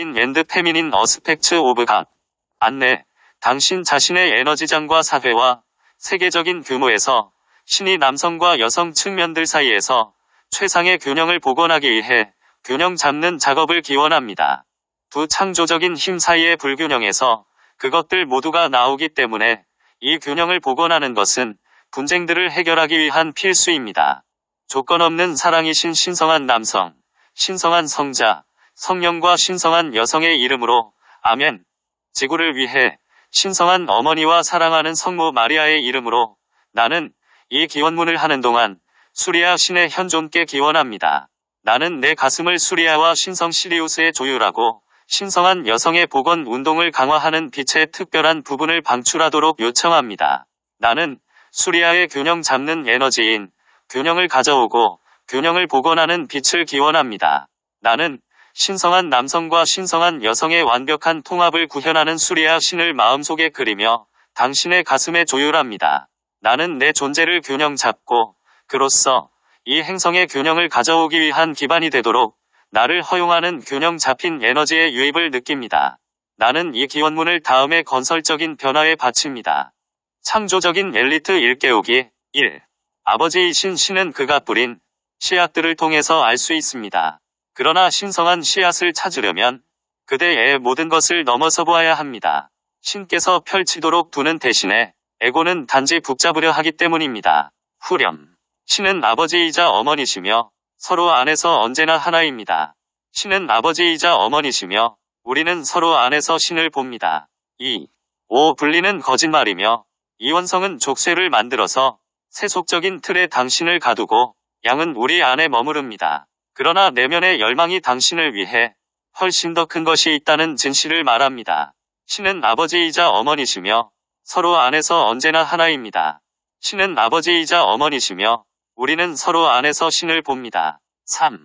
masculine and feminine aspects of God. 안내. 당신 자신의 에너지장과 사회와 세계적인 규모에서 신이 남성과 여성 측면들 사이에서 최상의 균형을 복원하기 위해 균형 잡는 작업을 기원합니다. 두 창조적인 힘 사이의 불균형에서 그것들 모두가 나오기 때문에 이 균형을 복원하는 것은 분쟁들을 해결하기 위한 필수입니다. 조건 없는 사랑이신 신성한 남성, 신성한 성자, 성령과 신성한 여성의 이름으로 아멘. 지구를 위해 신성한 어머니와 사랑하는 성모 마리아의 이름으로 나는 이 기원문을 하는 동안 수리아 신의 현존께 기원합니다. 나는 내 가슴을 수리아와 신성 시리우스에 조율하고 신성한 여성의 복원 운동을 강화하는 빛의 특별한 부분을 방출하도록 요청합니다. 나는 수리아의 균형 잡는 에너지인 균형을 가져오고 균형을 복원하는 빛을 기원합니다. 나는 신성한 남성과 신성한 여성의 완벽한 통합을 구현하는 수리아 신을 마음속에 그리며 당신의 가슴에 조율합니다. 나는 내 존재를 균형 잡고 그로써 이 행성의 균형을 가져오기 위한 기반이 되도록 나를 허용하는 균형 잡힌 에너지의 유입을 느낍니다. 나는 이 기원문을 다음의 건설적인 변화에 바칩니다. 창조적인 엘리트 일깨우기 1. 아버지이신 신은 그가 뿌린 씨앗들을 통해서 알 수 있습니다. 그러나 신성한 씨앗을 찾으려면 그대의 모든 것을 넘어서 보아야 합니다. 신께서 펼치도록 두는 대신에 에고는 단지 붙잡으려 하기 때문입니다. 후렴. 신은 아버지이자 어머니시며 서로 안에서 언제나 하나입니다. 신은 아버지이자 어머니시며 우리는 서로 안에서 신을 봅니다. 2. 5. 분리는 거짓말이며 이원성은 족쇄를 만들어서 세속적인 틀에 당신을 가두고 양은 우리 안에 머무릅니다. 그러나 내면의 열망이 당신을 위해 훨씬 더 큰 것이 있다는 진실을 말합니다. 신은 아버지이자 어머니시며 서로 안에서 언제나 하나입니다. 신은 아버지이자 어머니시며 우리는 서로 안에서 신을 봅니다. 3.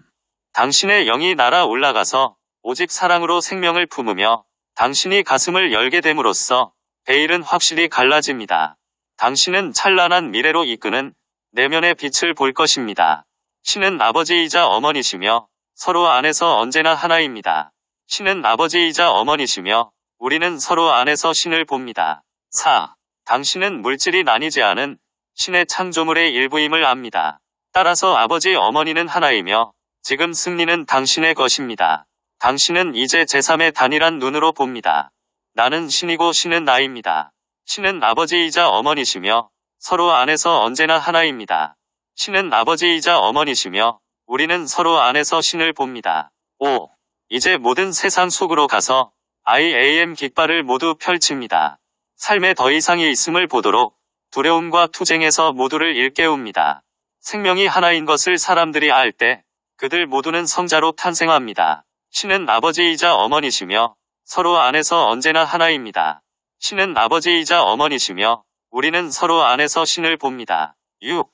당신의 영이 날아 올라가서 오직 사랑으로 생명을 품으며 당신이 가슴을 열게 됨으로써 베일은 확실히 갈라집니다. 당신은 찬란한 미래로 이끄는 내면의 빛을 볼 것입니다. 신은 아버지이자 어머니시며 서로 안에서 언제나 하나입니다. 신은 아버지이자 어머니시며 우리는 서로 안에서 신을 봅니다. 4. 당신은 물질이 나뉘지 않은 신의 창조물의 일부임을 압니다. 따라서 아버지 어머니는 하나이며 지금 승리는 당신의 것입니다. 당신은 이제 제3의 단일한 눈으로 봅니다. 나는 신이고 신은 나입니다. 신은 아버지이자 어머니시며 서로 안에서 언제나 하나입니다. 신은 아버지이자 어머니시며 우리는 서로 안에서 신을 봅니다. 5. 이제 모든 세상 속으로 가서 IAM 깃발을 모두 펼칩니다. 삶에 더 이상이 있음을 보도록 두려움과 투쟁에서 모두를 일깨웁니다. 생명이 하나인 것을 사람들이 알 때 그들 모두는 성자로 탄생합니다. 신은 아버지이자 어머니시며 서로 안에서 언제나 하나입니다. 신은 아버지이자 어머니시며 우리는 서로 안에서 신을 봅니다. 6.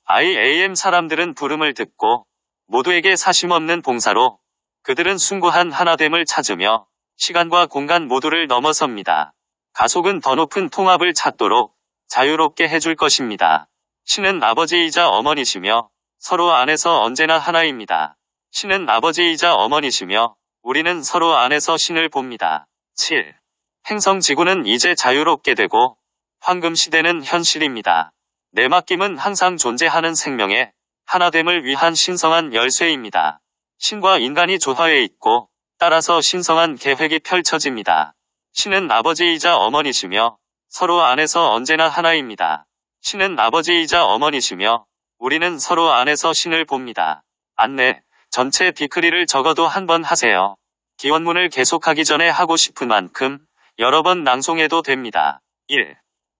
IAM 사람들은 부름을 듣고 모두에게 사심없는 봉사로 그들은 숭고한 하나됨을 찾으며 시간과 공간 모두를 넘어섭니다. 가속은 더 높은 통합을 찾도록 자유롭게 해줄 것입니다. 신은 아버지이자 어머니시며 서로 안에서 언제나 하나입니다. 신은 아버지이자 어머니시며 우리는 서로 안에서 신을 봅니다. 7. 행성 지구는 이제 자유롭게 되고 황금 시대는 현실입니다. 내 맡김은 항상 존재하는 생명의 하나됨을 위한 신성한 열쇠입니다. 신과 인간이 조화해 있고 따라서 신성한 계획이 펼쳐집니다. 신은 아버지이자 어머니시며 서로 안에서 언제나 하나입니다. 신은 아버지이자 어머니시며 우리는 서로 안에서 신을 봅니다. 안내. 전체 비크리를 적어도 한 번 하세요. 기원문을 계속하기 전에 하고 싶은 만큼 여러 번 낭송해도 됩니다. 1.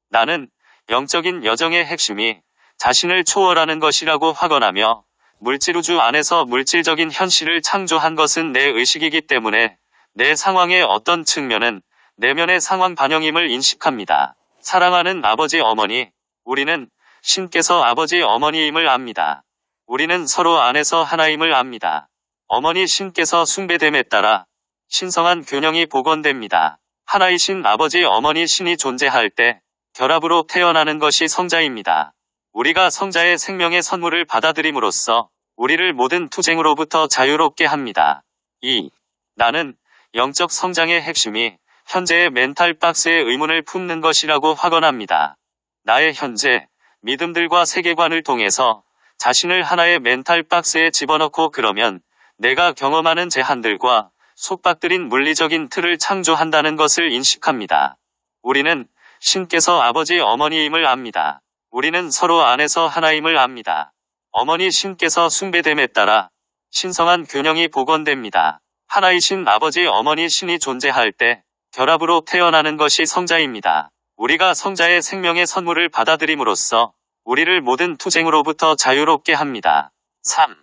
나는 영적인 여정의 핵심이 자신을 초월하는 것이라고 확언하며 물질우주 안에서 물질적인 현실을 창조한 것은 내 의식이기 때문에 내 상황의 어떤 측면은 내면의 상황 반영임을 인식합니다. 사랑하는 아버지 어머니, 우리는 신께서 아버지 어머니임을 압니다. 우리는 서로 안에서 하나임을 압니다. 어머니 신께서 숭배됨에 따라 신성한 균형이 복원됩니다. 하나이신 아버지 어머니 신이 존재할 때 결합으로 태어나는 것이 성자입니다. 우리가 성자의 생명의 선물을 받아들임으로써 우리를 모든 투쟁으로부터 자유롭게 합니다. 2. 나는 영적 성장의 핵심이 현재의 멘탈 박스의 의문을 품는 것이라고 확언합니다. 나의 현재 믿음들과 세계관을 통해서 자신을 하나의 멘탈 박스에 집어넣고 그러면 내가 경험하는 제한들과 속박들인 물리적인 틀을 창조한다는 것을 인식합니다. 우리는 신께서 아버지 어머니임을 압니다. 우리는 서로 안에서 하나임을 압니다. 어머니 신께서 숭배됨에 따라 신성한 균형이 복원됩니다. 하나이신 아버지 어머니 신이 존재할 때 결합으로 태어나는 것이 성자입니다. 우리가 성자의 생명의 선물을 받아들임으로써 우리를 모든 투쟁으로부터 자유롭게 합니다. 3.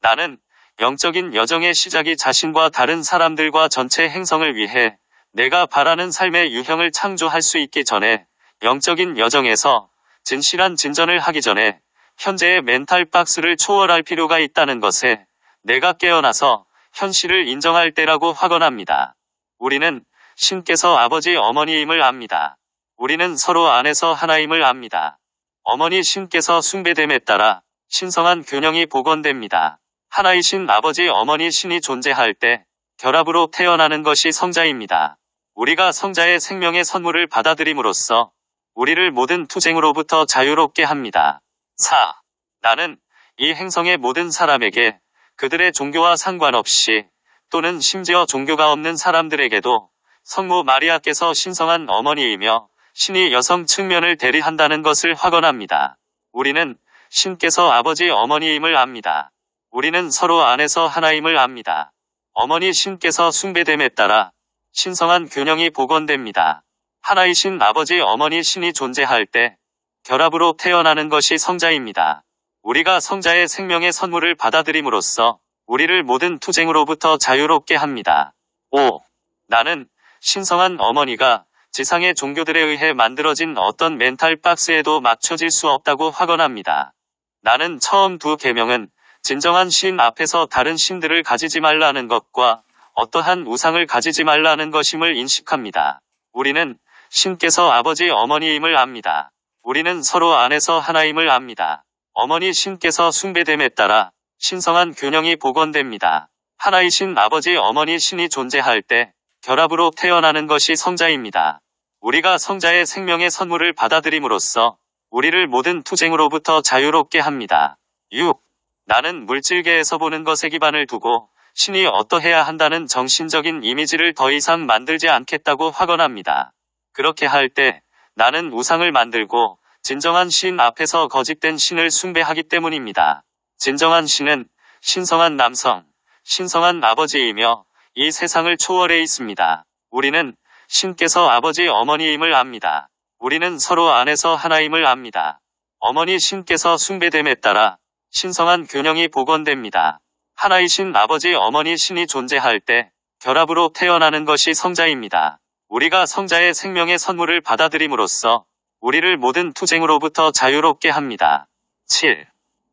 나는 영적인 여정의 시작이 자신과 다른 사람들과 전체 행성을 위해 내가 바라는 삶의 유형을 창조할 수 있기 전에 영적인 여정에서 진실한 진전을 하기 전에 현재의 멘탈 박스를 초월할 필요가 있다는 것에 내가 깨어나서 현실을 인정할 때라고 확언합니다. 우리는 신께서 아버지 어머니임을 압니다. 우리는 서로 안에서 하나임을 압니다. 어머니 신께서 숭배됨에 따라 신성한 균형이 복원됩니다. 하나이신 아버지 어머니 신이 존재할 때 결합으로 태어나는 것이 성자입니다. 우리가 성자의 생명의 선물을 받아들임으로써 우리를 모든 투쟁으로부터 자유롭게 합니다. 4. 나는 이 행성의 모든 사람에게 그들의 종교와 상관없이 또는 심지어 종교가 없는 사람들에게도 성모 마리아께서 신성한 어머니이며 신이 여성 측면을 대리한다는 것을 확언합니다. 우리는 신께서 아버지 어머니임을 압니다. 우리는 서로 안에서 하나임을 압니다. 어머니 신께서 숭배됨에 따라 신성한 균형이 복원됩니다. 하나이신 아버지 어머니 신이 존재할 때 결합으로 태어나는 것이 성자입니다. 우리가 성자의 생명의 선물을 받아들임으로써 우리를 모든 투쟁으로부터 자유롭게 합니다. 5. 나는 신성한 어머니가 지상의 종교들에 의해 만들어진 어떤 멘탈 박스에도 맞춰질 수 없다고 확언합니다. 나는 처음 두 계명은 진정한 신 앞에서 다른 신들을 가지지 말라는 것과 어떠한 우상을 가지지 말라는 것임을 인식합니다. 우리는 신께서 아버지 어머니임을 압니다. 우리는 서로 안에서 하나임을 압니다. 어머니 신께서 숭배됨에 따라 신성한 균형이 복원됩니다. 하나이신 아버지 어머니 신이 존재할 때 결합으로 태어나는 것이 성자입니다. 우리가 성자의 생명의 선물을 받아들임으로써 우리를 모든 투쟁으로부터 자유롭게 합니다. 6. 나는 물질계에서 보는 것에 기반을 두고 신이 어떠해야 한다는 정신적인 이미지를 더 이상 만들지 않겠다고 확언합니다. 그렇게 할 때 나는 우상을 만들고 진정한 신 앞에서 거짓된 신을 숭배하기 때문입니다. 진정한 신은 신성한 남성, 신성한 아버지이며 이 세상을 초월해 있습니다. 우리는 신께서 아버지 어머니임을 압니다. 우리는 서로 안에서 하나임을 압니다. 어머니 신께서 숭배됨에 따라 신성한 균형이 복원됩니다. 하나이신 아버지 어머니 신이 존재할 때 결합으로 태어나는 것이 성자입니다. 우리가 성자의 생명의 선물을 받아들임으로써 우리를 모든 투쟁으로부터 자유롭게 합니다. 7.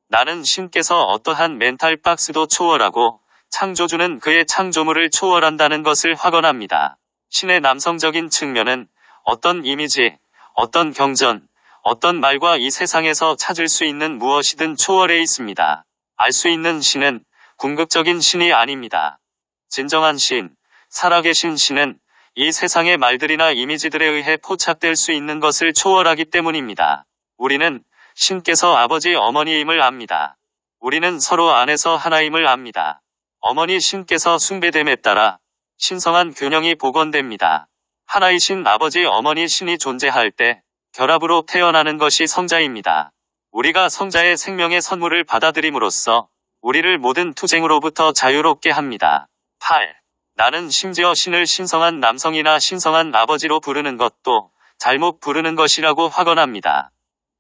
나는 신께서 어떠한 멘탈 박스도 초월하고 창조주는 그의 창조물을 초월한다는 것을 확언합니다. 신의 남성적인 측면은 어떤 이미지, 어떤 경전, 어떤 말과 이 세상에서 찾을 수 있는 무엇이든 초월해 있습니다. 알 수 있는 신은 궁극적인 신이 아닙니다. 진정한 신, 살아계신 신은 이 세상의 말들이나 이미지들에 의해 포착될 수 있는 것을 초월하기 때문입니다. 우리는 신께서 아버지 어머니임을 압니다. 우리는 서로 안에서 하나임을 압니다. 어머니 신께서 숭배됨에 따라 신성한 균형이 복원됩니다. 하나이신 아버지 어머니 신이 존재할 때 결합으로 태어나는 것이 성자입니다. 우리가 성자의 생명의 선물을 받아들임으로써 우리를 모든 투쟁으로부터 자유롭게 합니다. 8. 나는 심지어 신을 신성한 남성이나 신성한 아버지로 부르는 것도 잘못 부르는 것이라고 확언합니다.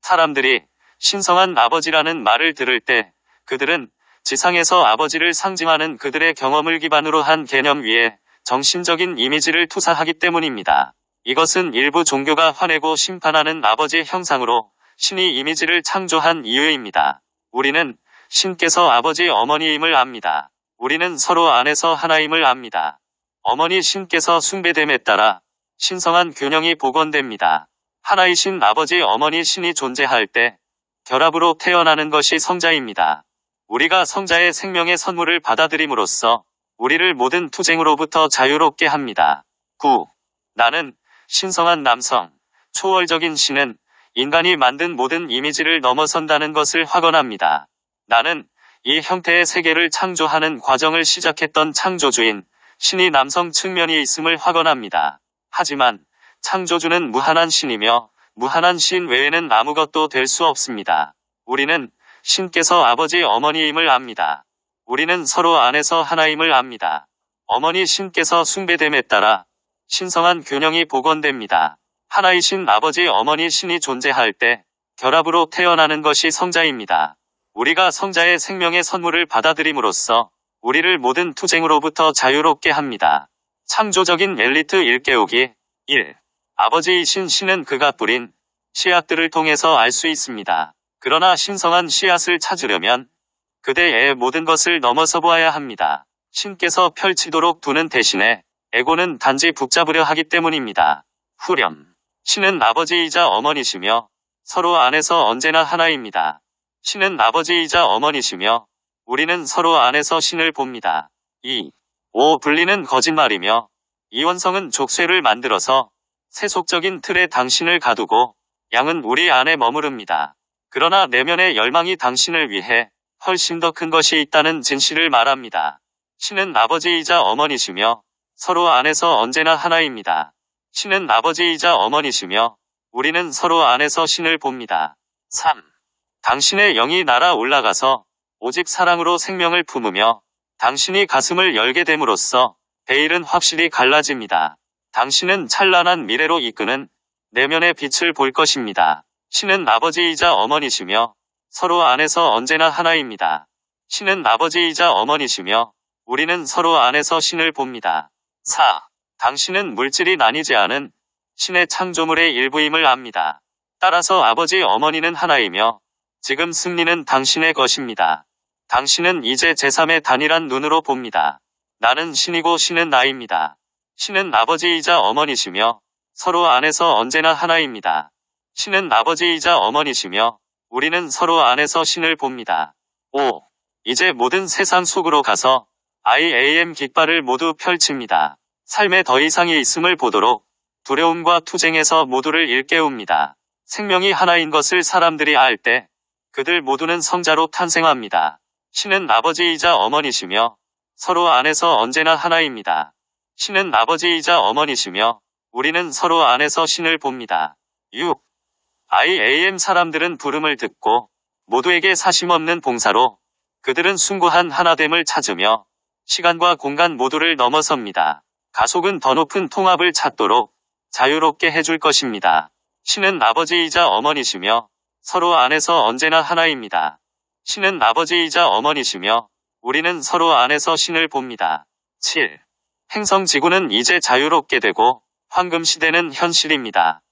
사람들이 신성한 아버지라는 말을 들을 때 그들은 지상에서 아버지를 상징하는 그들의 경험을 기반으로 한 개념 위에 정신적인 이미지를 투사하기 때문입니다. 이것은 일부 종교가 화내고 심판하는 아버지 형상으로 신이 이미지를 창조한 이유입니다. 우리는 신께서 아버지 어머니임을 압니다. 우리는 서로 안에서 하나임을 압니다. 어머니 신께서 숭배됨에 따라 신성한 균형이 복원됩니다. 하나이신 아버지 어머니 신이 존재할 때 결합으로 태어나는 것이 성자입니다. 우리가 성자의 생명의 선물을 받아들임으로써 우리를 모든 투쟁으로부터 자유롭게 합니다. 9. 나는 신성한 남성, 초월적인 신은 인간이 만든 모든 이미지를 넘어선다는 것을 확언합니다. 나는 이 형태의 세계를 창조하는 과정을 시작했던 창조주인, 신이 남성 측면이 있음을 확언합니다. 하지만 창조주는 무한한 신이며 무한한 신 외에는 아무것도 될 수 없습니다. 우리는 신께서 아버지 어머니임을 압니다. 우리는 서로 안에서 하나임을 압니다. 어머니 신께서 숭배됨에 따라 신성한 균형이 복원됩니다. 하나이신 아버지 어머니 신이 존재할 때 결합으로 태어나는 것이 성자입니다. 우리가 성자의 생명의 선물을 받아들임으로써 우리를 모든 투쟁으로부터 자유롭게 합니다. 창조적인 엘리트 일깨우기 1. 아버지이신 신은 그가 뿌린 씨앗들을 통해서 알 수 있습니다. 그러나 신성한 씨앗을 찾으려면 그대의 모든 것을 넘어서 보아야 합니다. 신께서 펼치도록 두는 대신에 에고는 단지 붙잡으려 하기 때문입니다. 후렴. 신은 아버지이자 어머니시며 서로 안에서 언제나 하나입니다. 신은 아버지이자 어머니시며 우리는 서로 안에서 신을 봅니다. 2. 분리는 거짓말이며 이원성은 족쇄를 만들어서 세속적인 틀에 당신을 가두고 양은 우리 안에 머무릅니다. 그러나 내면의 열망이 당신을 위해 훨씬 더 큰 것이 있다는 진실을 말합니다. 신은 아버지이자 어머니시며 서로 안에서 언제나 하나입니다. 신은 아버지이자 어머니시며 우리는 서로 안에서 신을 봅니다. 3. 당신의 영이 날아 올라가서 오직 사랑으로 생명을 품으며 당신이 가슴을 열게 됨으로써 베일은 확실히 갈라집니다. 당신은 찬란한 미래로 이끄는 내면의 빛을 볼 것입니다. 신은 아버지이자 어머니시며 서로 안에서 언제나 하나입니다. 신은 아버지이자 어머니시며 우리는 서로 안에서 신을 봅니다. 4. 당신은 물질이 나뉘지 않은 신의 창조물의 일부임을 압니다. 따라서 아버지 어머니는 하나이며 지금 승리는 당신의 것입니다. 당신은 이제 제3의 단일한 눈으로 봅니다. 나는 신이고 신은 나입니다. 신은 아버지이자 어머니시며 서로 안에서 언제나 하나입니다. 신은 아버지이자 어머니시며 우리는 서로 안에서 신을 봅니다. 5. 이제 모든 세상 속으로 가서 IAM 깃발을 모두 펼칩니다. 삶에 더 이상이 있음을 보도록 두려움과 투쟁에서 모두를 일깨웁니다. 생명이 하나인 것을 사람들이 알 때 그들 모두는 성자로 탄생합니다. 신은 아버지이자 어머니시며 서로 안에서 언제나 하나입니다. 신은 아버지이자 어머니시며 우리는 서로 안에서 신을 봅니다. 6. IAM 사람들은 부름을 듣고 모두에게 사심없는 봉사로 그들은 숭고한 하나됨을 찾으며 시간과 공간 모두를 넘어섭니다. 가속은 더 높은 통합을 찾도록 자유롭게 해줄 것입니다. 신은 아버지이자 어머니시며 서로 안에서 언제나 하나입니다. 신은 아버지이자 어머니시며 우리는 서로 안에서 신을 봅니다. 7. 행성 지구는 이제 자유롭게 되고 황금 시대는 현실입니다.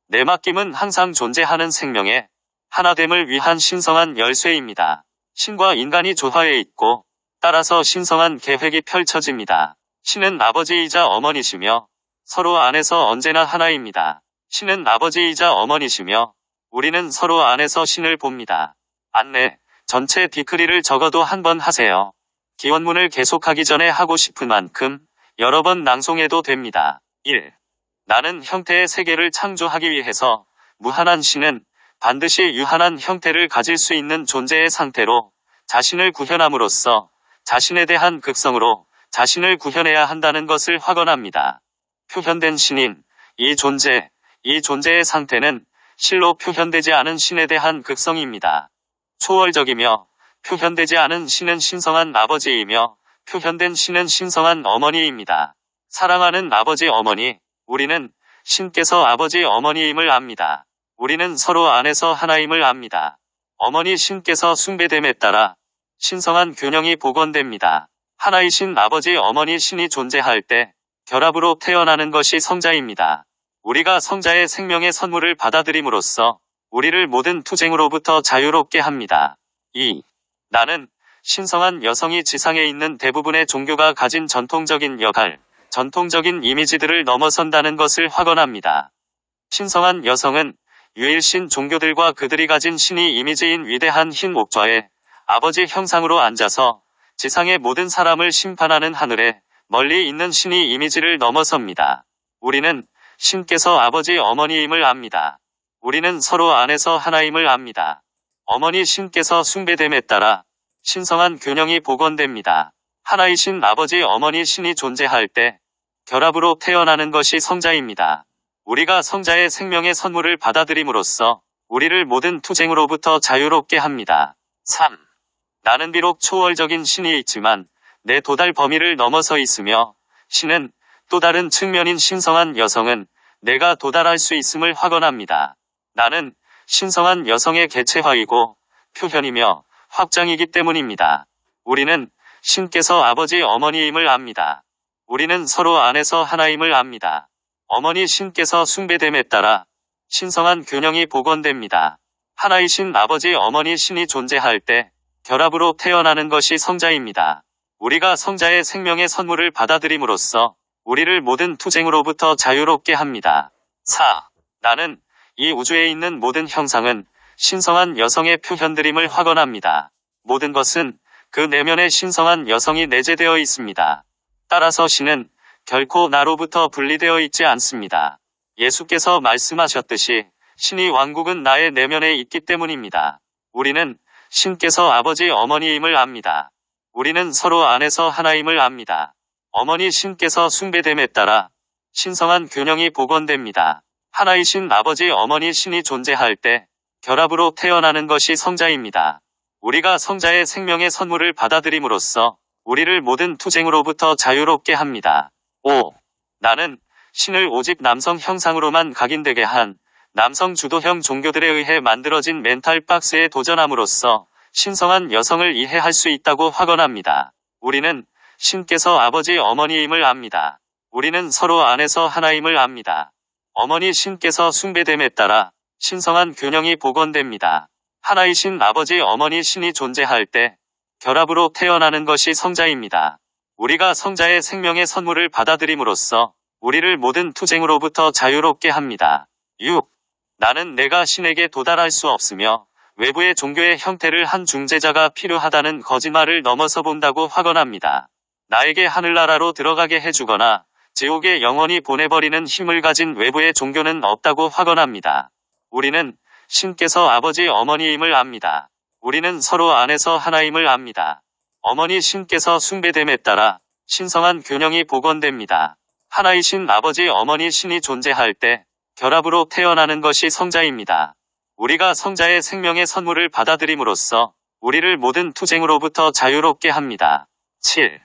내 맡김은 항상 존재하는 생명의 하나됨을 위한 신성한 열쇠입니다. 신과 인간이 조화해 있고 따라서 신성한 계획이 펼쳐집니다. 신은 아버지이자 어머니시며 서로 안에서 언제나 하나입니다. 신은 아버지이자 어머니시며 우리는 서로 안에서 신을 봅니다. 안내, 전체 디크리를 적어도 한 번 하세요. 기원문을 계속하기 전에 하고 싶은 만큼 여러 번 낭송해도 됩니다. 1. 나는 형태의 세계를 창조하기 위해서 무한한 신은 반드시 유한한 형태를 가질 수 있는 존재의 상태로 자신을 구현함으로써 자신에 대한 극성으로 자신을 구현해야 한다는 것을 확언합니다. 표현된 신인, 이 존재의 상태는 실로 표현되지 않은 신에 대한 극성입니다. 초월적이며 표현되지 않은 신은 신성한 아버지이며 표현된 신은 신성한 어머니입니다. 사랑하는 아버지 어머니, 우리는 신께서 아버지 어머니임을 압니다. 우리는 서로 안에서 하나임을 압니다. 어머니 신께서 숭배됨에 따라 신성한 균형이 복원됩니다. 하나이신 아버지 어머니 신이 존재할 때 결합으로 태어나는 것이 성자입니다. 우리가 성자의 생명의 선물을 받아들임으로써 우리를 모든 투쟁으로부터 자유롭게 합니다. 2. 나는 신성한 여성이 지상에 있는 대부분의 종교가 가진 전통적인 역할, 전통적인 이미지들을 넘어선다는 것을 확언합니다. 신성한 여성은 유일신 종교들과 그들이 가진 신이 이미지인 위대한 흰 옥좌에 아버지 형상으로 앉아서 지상의 모든 사람을 심판하는 하늘에 멀리 있는 신의 이미지를 넘어섭니다. 우리는 신께서 아버지 어머니임을 압니다. 우리는 서로 안에서 하나임을 압니다. 어머니 신께서 숭배됨에 따라 신성한 균형이 복원됩니다. 하나이신 아버지 어머니 신이 존재할 때 결합으로 태어나는 것이 성자입니다. 우리가 성자의 생명의 선물을 받아들임으로써 우리를 모든 투쟁으로부터 자유롭게 합니다. 3. 나는 비록 초월적인 신이 있지만 내 도달 범위를 넘어서 있으며 신은 또 다른 측면인 신성한 여성은 내가 도달할 수 있음을 확언합니다. 나는 신성한 여성의 개체화이고 표현이며 확장이기 때문입니다. 우리는 신께서 아버지 어머니임을 압니다. 우리는 서로 안에서 하나임을 압니다. 어머니 신께서 숭배됨에 따라 신성한 균형이 복원됩니다. 하나이신 아버지 어머니 신이 존재할 때 결합으로 태어나는 것이 성자입니다. 우리가 성자의 생명의 선물을 받아들임으로써 우리를 모든 투쟁으로부터 자유롭게 합니다. 4. 나는 이 우주에 있는 모든 형상은 신성한 여성의 표현들임을 확언합니다. 모든 것은 그 내면에 신성한 여성이 내재되어 있습니다. 따라서 신은 결코 나로부터 분리되어 있지 않습니다. 예수께서 말씀하셨듯이 신의 왕국은 나의 내면에 있기 때문입니다. 우리는 신께서 아버지 어머니임을 압니다. 우리는 서로 안에서 하나임을 압니다. 어머니 신께서 숭배됨에 따라 신성한 균형이 복원됩니다. 하나이신 아버지 어머니 신이 존재할 때 결합으로 태어나는 것이 성자입니다. 우리가 성자의 생명의 선물을 받아들임으로써 우리를 모든 투쟁으로부터 자유롭게 합니다. 5. 나는 신을 오직 남성 형상으로만 각인되게 한 남성 주도형 종교들에 의해 만들어진 멘탈 박스에 도전함으로써 신성한 여성을 이해할 수 있다고 확언합니다. 우리는 신께서 아버지 어머니임을 압니다. 우리는 서로 안에서 하나임을 압니다. 어머니 신께서 숭배됨에 따라 신성한 균형이 복원됩니다. 하나이신 아버지 어머니 신이 존재할 때 결합으로 태어나는 것이 성자입니다. 우리가 성자의 생명의 선물을 받아들임으로써 우리를 모든 투쟁으로부터 자유롭게 합니다. 6. 나는 내가 신에게 도달할 수 없으며 외부의 종교의 형태를 한 중재자가 필요하다는 거짓말을 넘어서 본다고 확언합니다. 나에게 하늘나라로 들어가게 해주거나 지옥에 영원히 보내버리는 힘을 가진 외부의 종교는 없다고 확언합니다. 우리는 신께서 아버지 어머니임을 압니다. 우리는 서로 안에서 하나임을 압니다. 어머니 신께서 숭배됨에 따라 신성한 균형이 복원됩니다. 하나이신 아버지 어머니 신이 존재할 때 결합으로 태어나는 것이 성자입니다. 우리가 성자의 생명의 선물을 받아들임으로써 우리를 모든 투쟁으로부터 자유롭게 합니다. 7.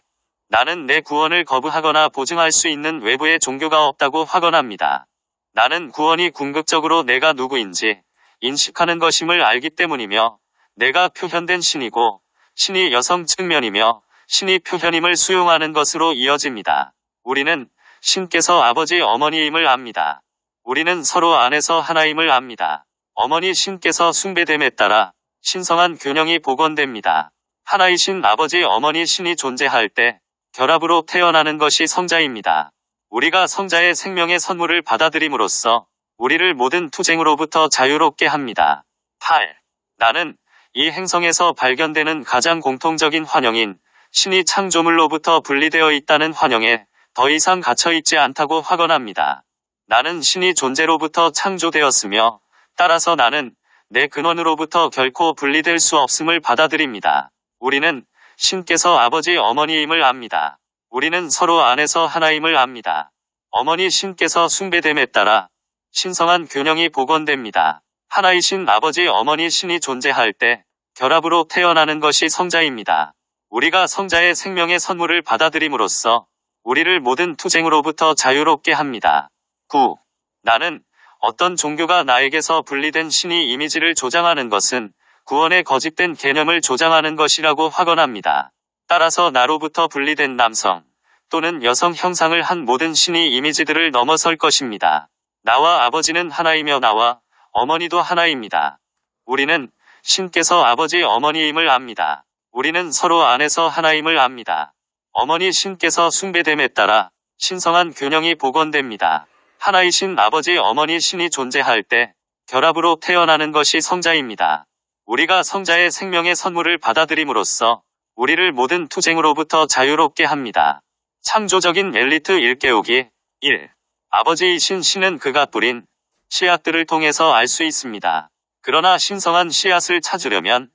나는 내 구원을 거부하거나 보증할 수 있는 외부의 종교가 없다고 확언합니다. 나는 구원이 궁극적으로 내가 누구인지 인식하는 것임을 알기 때문이며 내가 표현된 신이고 신이 여성 측면이며 신이 표현임을 수용하는 것으로 이어집니다. 우리는 신께서 아버지 어머니임을 압니다. 우리는 서로 안에서 하나임을 압니다. 어머니 신께서 숭배됨에 따라 신성한 균형이 복원됩니다. 하나이신 아버지 어머니 신이 존재할 때 결합으로 태어나는 것이 성자입니다. 우리가 성자의 생명의 선물을 받아들임으로써 우리를 모든 투쟁으로부터 자유롭게 합니다. 8. 나는 이 행성에서 발견되는 가장 공통적인 환영인 신이 창조물로부터 분리되어 있다는 환영에 더 이상 갇혀있지 않다고 확언합니다. 나는 신이 존재로부터 창조되었으며 따라서 나는 내 근원으로부터 결코 분리될 수 없음을 받아들입니다. 우리는 신께서 아버지 어머니임을 압니다. 우리는 서로 안에서 하나임을 압니다. 어머니 신께서 숭배됨에 따라 신성한 균형이 복원됩니다. 하나이신 아버지 어머니 신이 존재할 때 결합으로 태어나는 것이 성자입니다. 우리가 성자의 생명의 선물을 받아들임으로써 우리를 모든 투쟁으로부터 자유롭게 합니다. 9. 나는 어떤 종교가 나에게서 분리된 신의 이미지를 조장하는 것은 구원의 거짓된 개념을 조장하는 것이라고 확언합니다. 따라서 나로부터 분리된 남성 또는 여성 형상을 한 모든 신의 이미지들을 넘어설 것입니다. 나와 아버지는 하나이며 나와 어머니도 하나입니다. 우리는 신께서 아버지 어머니임을 압니다. 우리는 서로 안에서 하나임을 압니다. 어머니 신께서 숭배됨에 따라 신성한 균형이 복원됩니다. 하나이신 아버지 어머니 신이 존재할 때 결합으로 태어나는 것이 성자입니다. 우리가 성자의 생명의 선물을 받아들임으로써 우리를 모든 투쟁으로부터 자유롭게 합니다. 창조적인 엘리트 일깨우기 1. 아버지이신 신은 그가 뿌린 씨앗들을 통해서 알 수 있습니다. 그러나 신성한 씨앗을 찾으려면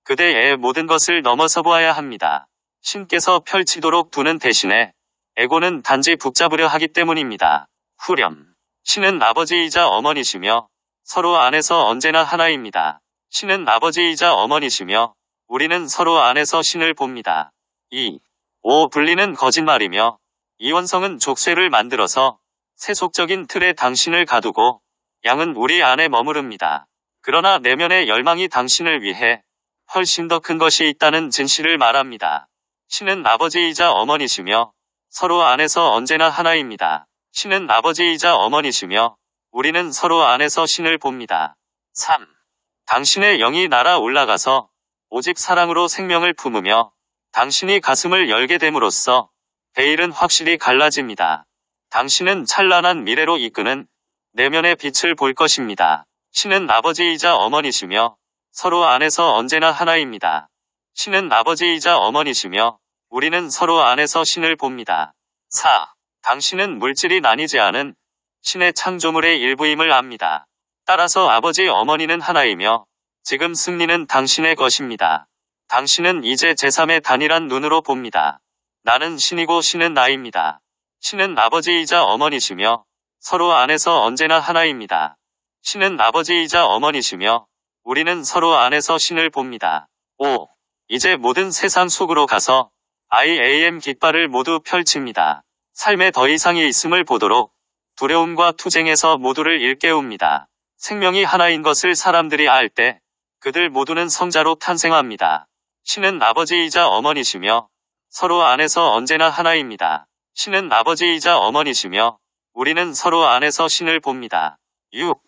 그대의 모든 것을 넘어서 보아야 합니다. 신께서 펼치도록 두는 대신에 에고는 단지 붙잡으려 하기 때문입니다. 후렴. 신은 아버지이자 어머니시며 서로 안에서 언제나 하나입니다. 신은 아버지이자 어머니시며 우리는 서로 안에서 신을 봅니다. 2. 오 분리는 거짓말이며 이원성은 족쇄를 만들어서 세속적인 틀에 당신을 가두고 양은 우리 안에 머무릅니다. 그러나 내면의 열망이 당신을 위해 훨씬 더 큰 것이 있다는 진실을 말합니다. 신은 아버지이자 어머니시며 서로 안에서 언제나 하나입니다. 신은 아버지이자 어머니시며 우리는 서로 안에서 신을 봅니다. 3. 당신의 영이 날아 올라가서 오직 사랑으로 생명을 품으며 당신이 가슴을 열게 됨으로써 베일은 확실히 갈라집니다. 당신은 찬란한 미래로 이끄는 내면의 빛을 볼 것입니다. 신은 아버지이자 어머니시며 서로 안에서 언제나 하나입니다. 신은 아버지이자 어머니시며 우리는 서로 안에서 신을 봅니다. 4. 당신은 물질이 나뉘지 않은 신의 창조물의 일부임을 압니다. 따라서 아버지 어머니는 하나이며 지금 승리는 당신의 것입니다. 당신은 이제 제3의 단일한 눈으로 봅니다. 나는 신이고 신은 나입니다. 신은 아버지이자 어머니시며 서로 안에서 언제나 하나입니다. 신은 아버지이자 어머니시며 우리는 서로 안에서 신을 봅니다. 5. 이제 모든 세상 속으로 가서 IAM 깃발을 모두 펼칩니다. 삶에 더 이상이 있음을 보도록 두려움과 투쟁에서 모두를 일깨웁니다. 생명이 하나인 것을 사람들이 알 때 그들 모두는 성자로 탄생합니다. 신은 아버지이자 어머니시며 서로 안에서 언제나 하나입니다. 신은 아버지이자 어머니시며 우리는 서로 안에서 신을 봅니다. 6.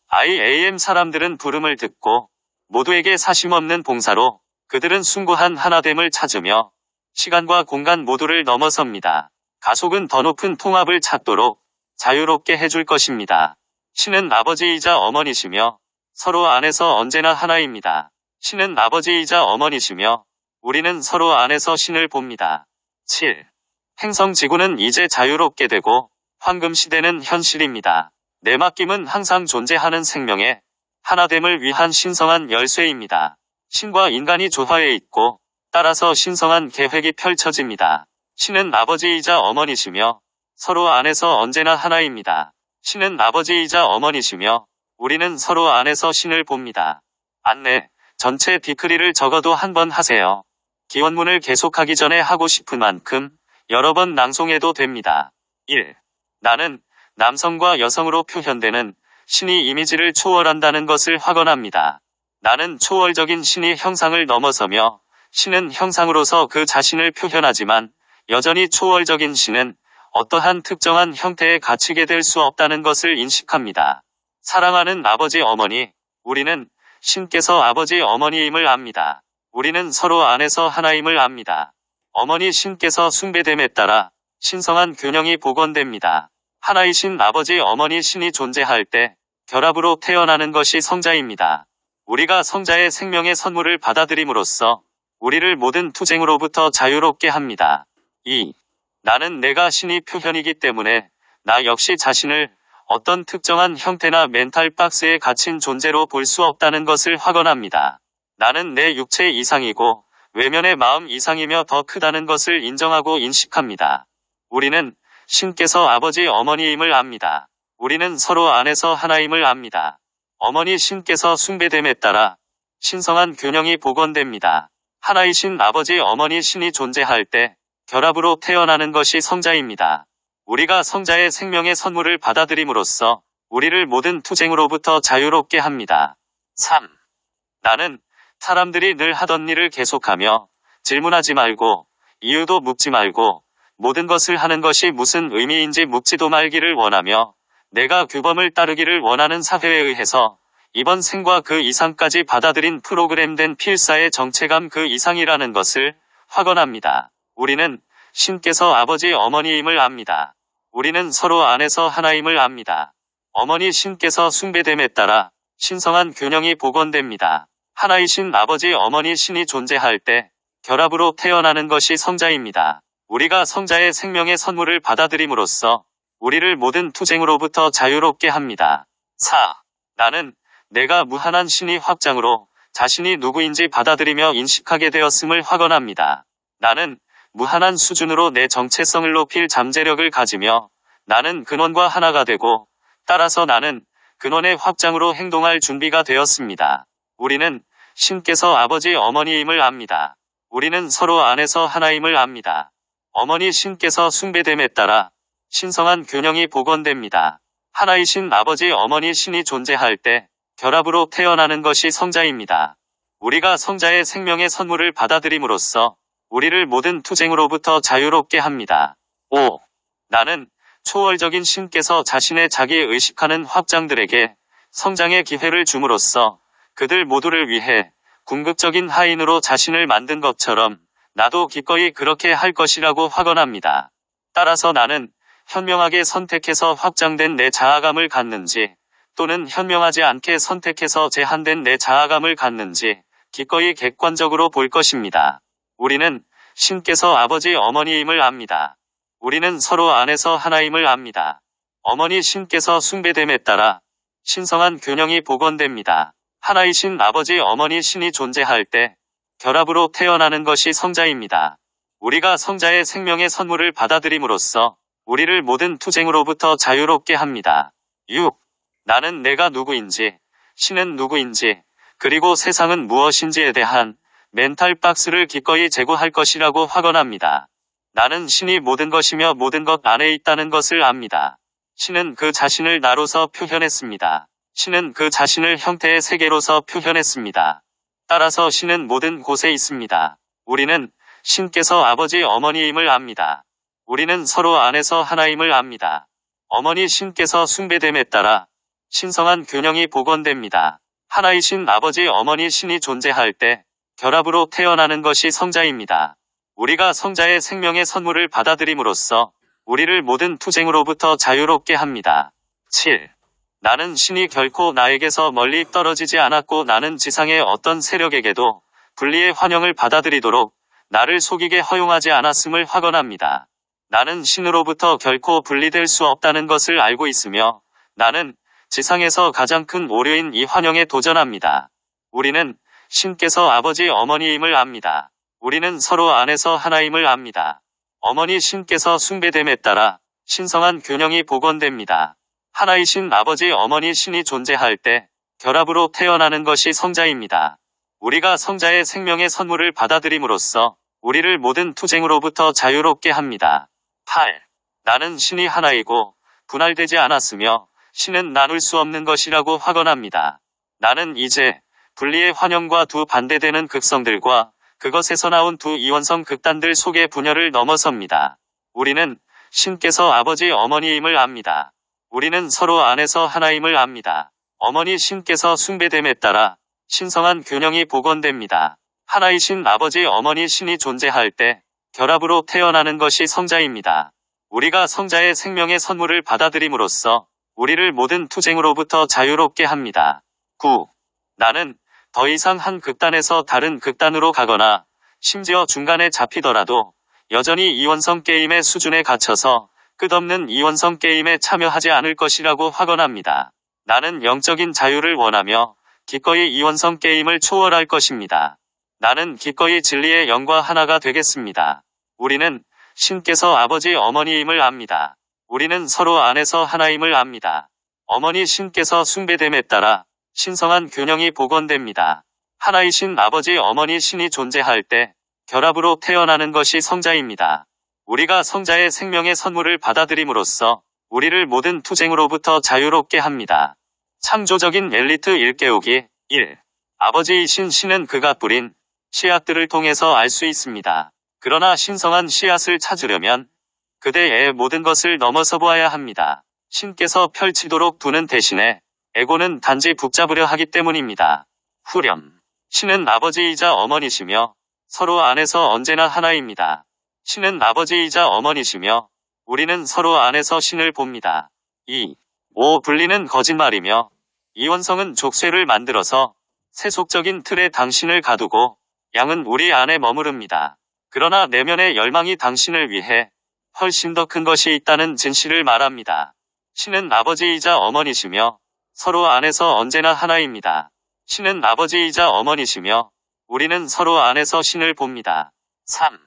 IAM 사람들은 부름을 듣고 모두에게 사심없는 봉사로 그들은 숭고한 하나됨을 찾으며 시간과 공간 모두를 넘어섭니다. 가속은 더 높은 통합을 찾도록 자유롭게 해줄 것입니다. 신은 아버지이자 어머니시며 서로 안에서 언제나 하나입니다. 신은 아버지이자 어머니시며 우리는 서로 안에서 신을 봅니다. 7. 행성 지구는 이제 자유롭게 되고 황금 시대는 현실입니다. 내 맡김은 항상 존재하는 생명의 하나됨을 위한 신성한 열쇠입니다. 신과 인간이 조화해 있고 따라서 신성한 계획이 펼쳐집니다. 신은 아버지이자 어머니시며 서로 안에서 언제나 하나입니다. 신은 아버지이자 어머니시며 우리는 서로 안에서 신을 봅니다. 안내, 전체 디크리를 적어도 한 번 하세요. 기원문을 계속하기 전에 하고 싶은 만큼 여러 번 낭송해도 됩니다. 1. 나는 남성과 여성으로 표현되는 신이 이미지를 초월한다는 것을 확언합니다. 나는 초월적인 신이 형상을 넘어서며 신은 형상으로서 그 자신을 표현하지만 여전히 초월적인 신은 어떠한 특정한 형태에 갇히게 될 수 없다는 것을 인식합니다. 사랑하는 아버지 어머니, 우리는 신께서 아버지 어머니임을 압니다. 우리는 서로 안에서 하나임을 압니다. 어머니 신께서 숭배됨에 따라 신성한 균형이 복원됩니다. 하나이신 아버지 어머니 신이 존재할 때 결합으로 태어나는 것이 성자입니다. 우리가 성자의 생명의 선물을 받아들임으로써 우리를 모든 투쟁으로부터 자유롭게 합니다. 2. 나는 내가 신이 표현이기 때문에 나 역시 자신을 어떤 특정한 형태나 멘탈 박스에 갇힌 존재로 볼 수 없다는 것을 확언합니다. 나는 내 육체 이상이고 외면의 마음 이상이며 더 크다는 것을 인정하고 인식합니다. 우리는 신께서 아버지 어머니임을 압니다. 우리는 서로 안에서 하나임을 압니다. 어머니 신께서 숭배됨에 따라 신성한 균형이 복원됩니다. 하나이신 아버지 어머니 신이 존재할 때 결합으로 태어나는 것이 성자입니다. 우리가 성자의 생명의 선물을 받아들임으로써 우리를 모든 투쟁으로부터 자유롭게 합니다. 3. 나는 사람들이 늘 하던 일을 계속하며 질문하지 말고 이유도 묻지 말고 모든 것을 하는 것이 무슨 의미인지 묻지도 말기를 원하며 내가 규범을 따르기를 원하는 사회에 의해서 이번 생과 그 이상까지 받아들인 프로그램된 필사의 정체감 그 이상이라는 것을 확언합니다. 우리는 신께서 아버지 어머니임을 압니다. 우리는 서로 안에서 하나임을 압니다. 어머니 신께서 숭배됨에 따라 신성한 균형이 복원됩니다. 하나이신 아버지 어머니 신이 존재할 때 결합으로 태어나는 것이 성자입니다. 우리가 성자의 생명의 선물을 받아들임으로써 우리를 모든 투쟁으로부터 자유롭게 합니다. 4. 나는 내가 무한한 신의 확장으로 자신이 누구인지 받아들이며 인식하게 되었음을 확언합니다. 나는 무한한 수준으로 내 정체성을 높일 잠재력을 가지며 나는 근원과 하나가 되고 따라서 나는 근원의 확장으로 행동할 준비가 되었습니다. 우리는 신께서 아버지 어머니임을 압니다. 우리는 서로 안에서 하나임을 압니다. 어머니 신께서 숭배됨에 따라 신성한 균형이 복원됩니다. 하나이신 아버지 어머니 신이 존재할 때 결합으로 태어나는 것이 성자입니다. 우리가 성자의 생명의 선물을 받아들임으로써 우리를 모든 투쟁으로부터 자유롭게 합니다. 5. 나는 초월적인 신께서 자신의 자기 의식하는 확장들에게 성장의 기회를 줌으로써 그들 모두를 위해 궁극적인 하인으로 자신을 만든 것처럼 나도 기꺼이 그렇게 할 것이라고 확언합니다. 따라서 나는 현명하게 선택해서 확장된 내 자아감을 갖는지 또는 현명하지 않게 선택해서 제한된 내 자아감을 갖는지 기꺼이 객관적으로 볼 것입니다. 우리는 신께서 아버지 어머니임을 압니다. 우리는 서로 안에서 하나임을 압니다. 어머니 신께서 숭배됨에 따라 신성한 균형이 복원됩니다. 하나이신 아버지 어머니 신이 존재할 때 결합으로 태어나는 것이 성자입니다. 우리가 성자의 생명의 선물을 받아들임으로써 우리를 모든 투쟁으로부터 자유롭게 합니다. 6. 나는 내가 누구인지, 신은 누구인지, 그리고 세상은 무엇인지에 대한 멘탈 박스를 기꺼이 제고할 것이라고 확언합니다. 나는 신이 모든 것이며 모든 것 안에 있다는 것을 압니다. 신은 그 자신을 나로서 표현했습니다. 신은 그 자신을 형태의 세계로서 표현했습니다. 따라서 신은 모든 곳에 있습니다. 우리는 신께서 아버지 어머니임을 압니다. 우리는 서로 안에서 하나임을 압니다. 어머니 신께서 숭배됨에 따라 신성한 균형이 복원됩니다. 하나이신 아버지 어머니 신이 존재할 때 결합으로 태어나는 것이 성자입니다. 우리가 성자의 생명의 선물을 받아들임으로써 우리를 모든 투쟁으로부터 자유롭게 합니다. 7. 나는 신이 결코 나에게서 멀리 떨어지지 않았고 나는 지상의 어떤 세력에게도 분리의 환영을 받아들이도록 나를 속이게 허용하지 않았음을 확언합니다. 나는 신으로부터 결코 분리될 수 없다는 것을 알고 있으며 나는 지상에서 가장 큰 오류인 이 환영에 도전합니다. 우리는 신께서 아버지 어머니임을 압니다. 우리는 서로 안에서 하나임을 압니다. 어머니 신께서 숭배됨에 따라 신성한 균형이 복원됩니다. 하나이신 아버지 어머니 신이 존재할 때 결합으로 태어나는 것이 성자입니다. 우리가 성자의 생명의 선물을 받아들임으로써 우리를 모든 투쟁으로부터 자유롭게 합니다. 8. 나는 신이 하나이고 분할되지 않았으며 신은 나눌 수 없는 것이라고 확언합니다. 나는 이제 분리의 환영과 두 반대되는 극성들과 그것에서 나온 두 이원성 극단들 속의 분열을 넘어섭니다. 우리는 신께서 아버지 어머니임을 압니다. 우리는 서로 안에서 하나임을 압니다. 어머니 신께서 숭배됨에 따라 신성한 균형이 복원됩니다. 하나이신 아버지 어머니 신이 존재할 때 결합으로 태어나는 것이 성자입니다. 우리가 성자의 생명의 선물을 받아들임으로써 우리를 모든 투쟁으로부터 자유롭게 합니다. 9. 나는 더 이상 한 극단에서 다른 극단으로 가거나 심지어 중간에 잡히더라도 여전히 이원성 게임의 수준에 갇혀서 끝없는 이원성 게임에 참여하지 않을 것이라고 확언합니다. 나는 영적인 자유를 원하며 기꺼이 이원성 게임을 초월할 것입니다. 나는 기꺼이 진리의 영과 하나가 되겠습니다. 우리는 신께서 아버지 어머니임을 압니다. 우리는 서로 안에서 하나임을 압니다. 어머니 신께서 숭배됨에 따라 신성한 균형이 복원됩니다. 하나이신 아버지 어머니 신이 존재할 때 결합으로 태어나는 것이 성자입니다. 우리가 성자의 생명의 선물을 받아들임으로써 우리를 모든 투쟁으로부터 자유롭게 합니다. 창조적인 엘리트 일깨우기 1. 아버지이신 신은 그가 뿌린 씨앗들을 통해서 알 수 있습니다. 그러나 신성한 씨앗을 찾으려면 그대의 모든 것을 넘어서 보아야 합니다. 신께서 펼치도록 두는 대신에 에고는 단지 붙잡으려 하기 때문입니다. 후렴. 신은 아버지이자 어머니시며 서로 안에서 언제나 하나입니다. 신은 아버지이자 어머니시며 우리는 서로 안에서 신을 봅니다. 2. 5. 분리는 거짓말이며 이원성은 족쇄를 만들어서 세속적인 틀에 당신을 가두고 양은 우리 안에 머무릅니다. 그러나 내면의 열망이 당신을 위해 훨씬 더 큰 것이 있다는 진실을 말합니다. 신은 아버지이자 어머니시며 서로 안에서 언제나 하나입니다. 신은 아버지이자 어머니시며 우리는 서로 안에서 신을 봅니다. 3.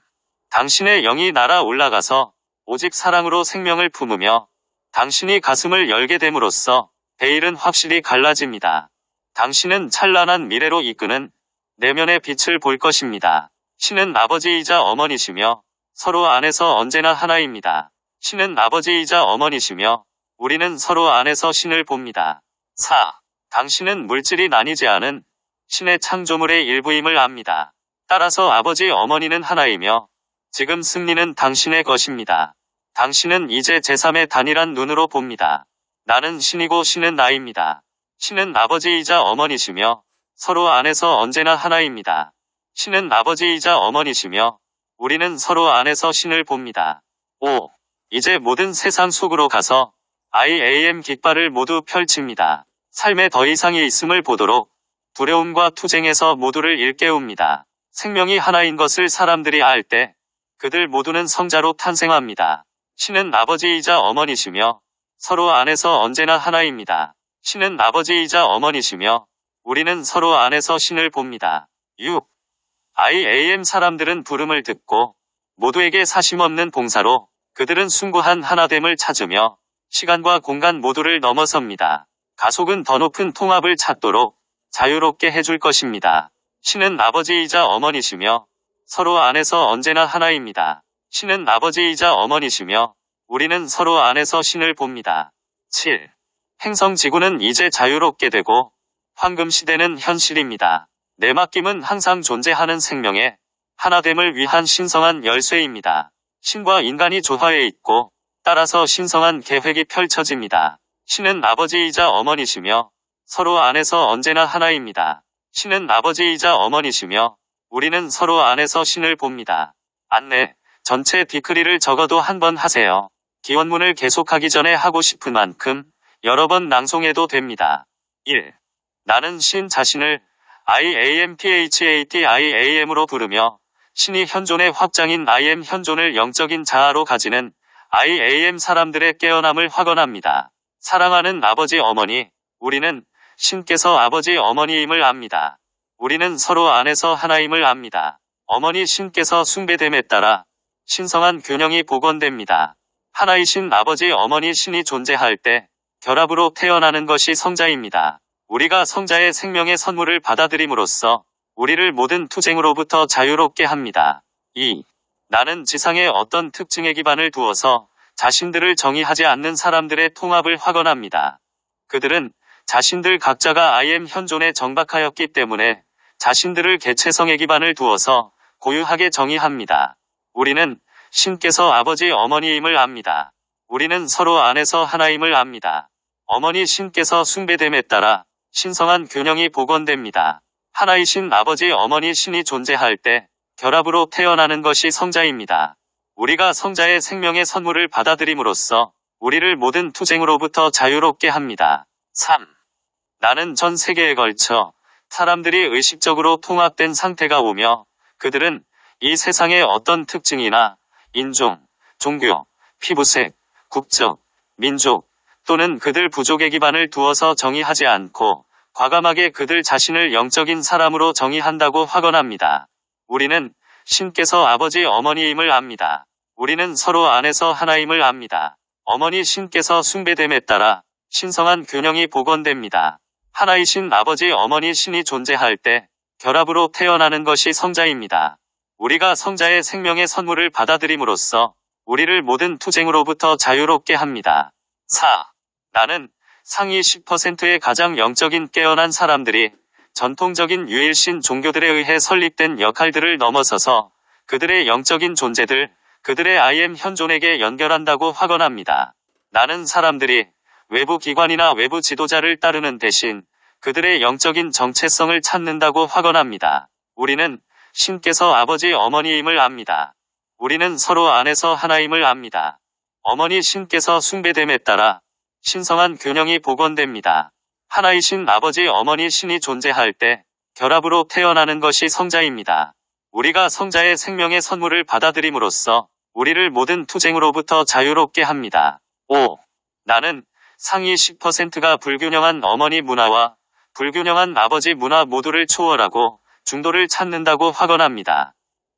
당신의 영이 날아 올라가서 오직 사랑으로 생명을 품으며 당신이 가슴을 열게 됨으로써 베일은 확실히 갈라집니다. 당신은 찬란한 미래로 이끄는 내면의 빛을 볼 것입니다. 신은 아버지이자 어머니시며 서로 안에서 언제나 하나입니다. 신은 아버지이자 어머니시며 우리는 서로 안에서 신을 봅니다. 4. 당신은 물질이 나뉘지 않은 신의 창조물의 일부임을 압니다. 따라서 아버지 어머니는 하나이며 지금 승리는 당신의 것입니다. 당신은 이제 제3의 단일한 눈으로 봅니다. 나는 신이고 신은 나입니다. 신은 아버지이자 어머니시며 서로 안에서 언제나 하나입니다. 신은 아버지이자 어머니시며 우리는 서로 안에서 신을 봅니다. 5. 이제 모든 세상 속으로 가서 IAM 깃발을 모두 펼칩니다. 삶에 더 이상이 있음을 보도록 두려움과 투쟁에서 모두를 일깨웁니다. 생명이 하나인 것을 사람들이 알 때 그들 모두는 성자로 탄생합니다. 신은 아버지이자 어머니시며 서로 안에서 언제나 하나입니다. 신은 아버지이자 어머니시며 우리는 서로 안에서 신을 봅니다. 6. IAM 사람들은 부름을 듣고 모두에게 사심없는 봉사로 그들은 숭고한 하나됨을 찾으며 시간과 공간 모두를 넘어섭니다. 가속은 더 높은 통합을 찾도록 자유롭게 해줄 것입니다. 신은 아버지이자 어머니시며 서로 안에서 언제나 하나입니다. 신은 아버지이자 어머니시며 우리는 서로 안에서 신을 봅니다. 7. 행성지구는 이제 자유롭게 되고 황금시대는 현실입니다. 내 맡김은 항상 존재하는 생명의 하나됨을 위한 신성한 열쇠입니다. 신과 인간이 조화해 있고 따라서 신성한 계획이 펼쳐집니다. 신은 아버지이자 어머니시며 서로 안에서 언제나 하나입니다. 신은 아버지이자 어머니시며 우리는 서로 안에서 신을 봅니다. 안내, 전체 디크리를 적어도 한 번 하세요. 기원문을 계속하기 전에 하고 싶은 만큼 여러 번 낭송해도 됩니다. 1. 나는 신 자신을 IAMPHATIAM으로 부르며 신이 현존의 확장인 IM 현존을 영적인 자아로 가지는 IAM 사람들의 깨어남을 확언합니다. 사랑하는 아버지 어머니, 우리는 신께서 아버지 어머니임을 압니다. 우리는 서로 안에서 하나임을 압니다. 어머니 신께서 숭배됨에 따라 신성한 균형이 복원됩니다. 하나이신 아버지 어머니 신이 존재할 때 결합으로 태어나는 것이 성자입니다. 우리가 성자의 생명의 선물을 받아들임으로써 우리를 모든 투쟁으로부터 자유롭게 합니다. 2. 나는 지상의 어떤 특징에 기반을 두어서 자신들을 정의하지 않는 사람들의 통합을 확언합니다. 그들은 자신들 각자가 IM 현존에 정박하였기 때문에 자신들을 개체성에 기반을 두어서 고유하게 정의합니다. 우리는 신께서 아버지 어머니임을 압니다. 우리는 서로 안에서 하나임을 압니다. 어머니 신께서 숭배됨에 따라 신성한 균형이 복원됩니다. 하나이신 아버지 어머니 신이 존재할 때 결합으로 태어나는 것이 성자입니다. 우리가 성자의 생명의 선물을 받아들임으로써 우리를 모든 투쟁으로부터 자유롭게 합니다. 3. 나는 전 세계에 걸쳐 사람들이 의식적으로 통합된 상태가 오며 그들은 이 세상의 어떤 특징이나 인종, 종교, 피부색, 국적, 민족 또는 그들 부족의 기반을 두어서 정의하지 않고 과감하게 그들 자신을 영적인 사람으로 정의한다고 확언합니다. 우리는 신께서 아버지 어머니임을 압니다. 우리는 서로 안에서 하나임을 압니다. 어머니 신께서 숭배됨에 따라 신성한 균형이 복원됩니다. 하나이신 아버지 어머니 신이 존재할 때 결합으로 태어나는 것이 성자입니다. 우리가 성자의 생명의 선물을 받아들임으로써 우리를 모든 투쟁으로부터 자유롭게 합니다. 4. 나는 상위 10%의 가장 영적인 깨어난 사람들이 전통적인 유일신 종교들에 의해 설립된 역할들을 넘어서서 그들의 영적인 존재들, 그들의 IM 현존에게 연결한다고 확언합니다. 나는 사람들이 외부 기관이나 외부 지도자를 따르는 대신 그들의 영적인 정체성을 찾는다고 확언합니다. 우리는 신께서 아버지 어머니임을 압니다. 우리는 서로 안에서 하나임을 압니다. 어머니 신께서 숭배됨에 따라 신성한 균형이 복원됩니다. 하나이신 아버지 어머니 신이 존재할 때 결합으로 태어나는 것이 성자입니다. 우리가 성자의 생명의 선물을 받아들임으로써 우리를 모든 투쟁으로부터 자유롭게 합니다. 5. 나는 상위 10%가 불균형한 어머니 문화와 불균형한 아버지 문화 모두를 초월하고 중도를 찾는다고 확언합니다.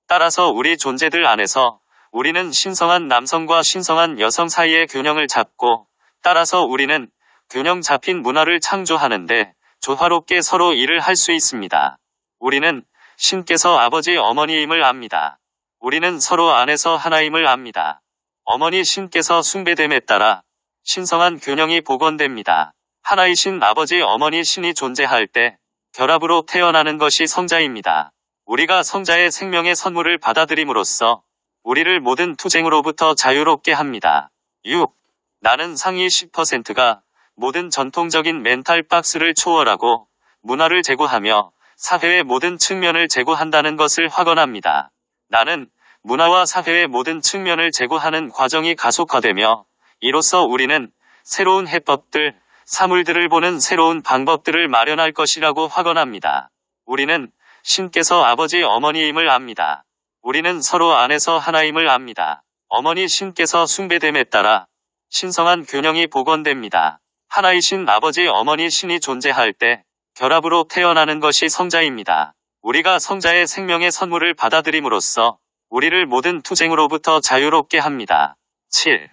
따라서 우리 존재들 안에서 우리는 신성한 남성과 신성한 여성 사이의 균형을 잡고, 따라서 우리는 균형 잡힌 문화를 창조하는데 조화롭게 서로 일을 할 수 있습니다. 우리는 신께서 아버지 어머니임을 압니다. 우리는 서로 안에서 하나임을 압니다. 어머니 신께서 숭배됨에 따라 신성한 균형이 복원됩니다. 하나이신 아버지 어머니 신이 존재할 때 결합으로 태어나는 것이 성자입니다. 우리가 성자의 생명의 선물을 받아들임으로써 우리를 모든 투쟁으로부터 자유롭게 합니다. 6. 나는 상위 10%가 모든 전통적인 멘탈 박스를 초월하고 문화를 제고하며 사회의 모든 측면을 제고한다는 것을 확언합니다. 나는 문화와 사회의 모든 측면을 제고하는 과정이 가속화되며 이로써 우리는 새로운 해법들, 사물들을 보는 새로운 방법들을 마련할 것이라고 확언합니다. 우리는 신께서 아버지 어머니임을 압니다. 우리는 서로 안에서 하나임을 압니다. 어머니 신께서 숭배됨에 따라 신성한 균형이 복원됩니다. 하나이신 아버지 어머니 신이 존재할 때 결합으로 태어나는 것이 성자입니다. 우리가 성자의 생명의 선물을 받아들임으로써 우리를 모든 투쟁으로부터 자유롭게 합니다. 7.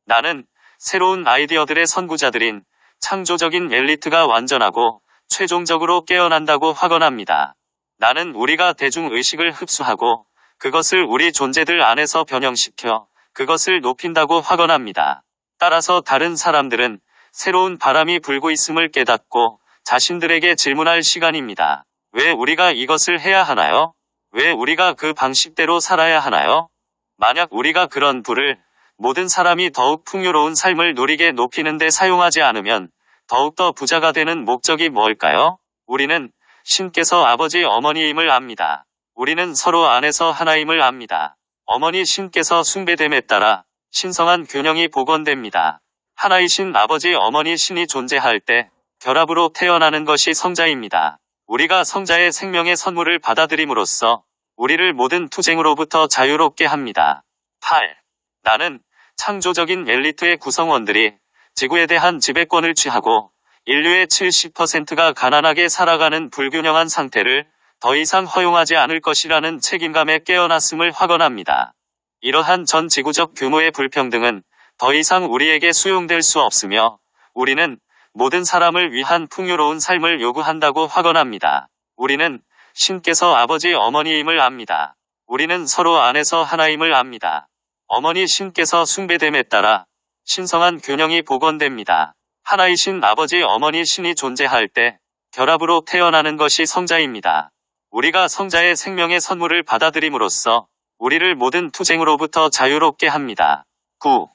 나는 새로운 아이디어들의 선구자들인 창조적인 엘리트가 완전하고 최종적으로 깨어난다고 확언합니다. 나는 우리가 대중의식을 흡수하고 그것을 우리 존재들 안에서 변형시켜 그것을 높인다고 확언합니다. 따라서 다른 사람들은 새로운 바람이 불고 있음을 깨닫고 자신들에게 질문할 시간입니다. 왜 우리가 이것을 해야 하나요? 왜 우리가 그 방식대로 살아야 하나요? 만약 우리가 그런 불을 모든 사람이 더욱 풍요로운 삶을 누리게 높이는 데 사용하지 않으면 더욱더 부자가 되는 목적이 뭘까요? 우리는 신께서 아버지 어머니임을 압니다. 우리는 서로 안에서 하나임을 압니다. 어머니 신께서 숭배됨에 따라 신성한 균형이 복원됩니다. 하나이신 아버지 어머니 신이 존재할 때 결합으로 태어나는 것이 성자입니다. 우리가 성자의 생명의 선물을 받아들임으로써 우리를 모든 투쟁으로부터 자유롭게 합니다. 8. 나는 창조적인 엘리트의 구성원들이 지구에 대한 지배권을 취하고 인류의 70%가 가난하게 살아가는 불균형한 상태를 더 이상 허용하지 않을 것이라는 책임감에 깨어났음을 확언합니다. 이러한 전 지구적 규모의 불평등은 더 이상 우리에게 수용될 수 없으며 우리는 모든 사람을 위한 풍요로운 삶을 요구한다고 확언합니다. 우리는 신께서 아버지 어머니임을 압니다. 우리는 서로 안에서 하나임을 압니다. 어머니 신께서 숭배됨에 따라 신성한 균형이 복원됩니다. 하나이신 아버지 어머니 신이 존재할 때 결합으로 태어나는 것이 성자입니다. 우리가 성자의 생명의 선물을 받아들임으로써 우리를 모든 투쟁으로부터 자유롭게 합니다. 9.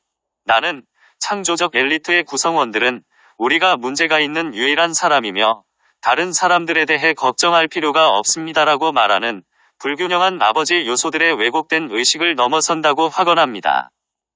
나는 창조적 엘리트의 구성원들은 우리가 문제가 있는 유일한 사람이며 다른 사람들에 대해 걱정할 필요가 없습니다라고 말하는 불균형한 아버지 요소들의 왜곡된 의식을 넘어선다고 확언합니다.